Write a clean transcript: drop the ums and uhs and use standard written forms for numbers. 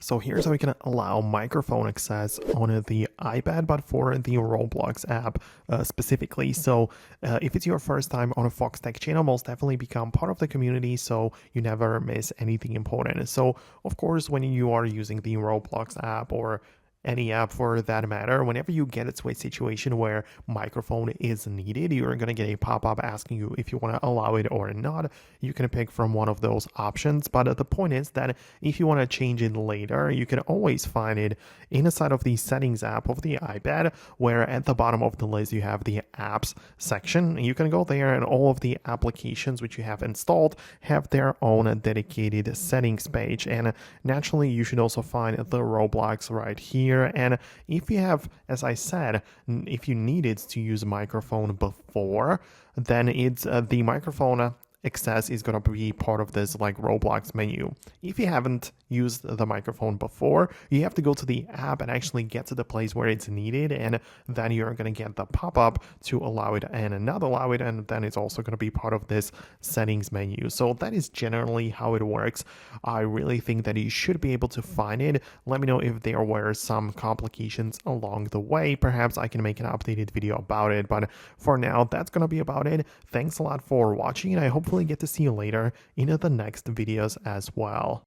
So here's how we can allow microphone access on the iPad, but for the Roblox app specifically. So if it's your first time on a Foxtecc channel, most definitely become part of the community so you never miss anything important. So of course, when you are using the Roblox app or any app for that matter, whenever you get to a situation where microphone is needed, you're going to get a pop-up asking you if you want to allow it or not. You can pick from one of those options, but the point is that if you want to change it later, you can always find it inside of the settings app of the iPad, where at the bottom of the list you have the apps section. You can go there and all of the applications which you have installed have their own dedicated settings page, and naturally you should also find the Roblox right here. And if you have, as I said, if you needed to use a microphone before, then it's the microphone access is going to be part of this like Roblox menu. If you haven't used the microphone before, you have to go to the app and actually get to the place where it's needed, and then you're going to get the pop-up to allow it and not allow it, and then it's also going to be part of this settings menu. So that is generally how it works. I really think that you should be able to find it. Let me know if there were some complications along the way. Perhaps I can make an updated video about it, but for now that's going to be about it. Thanks a lot for watching, and I hopefully get to see you later in the next videos as well.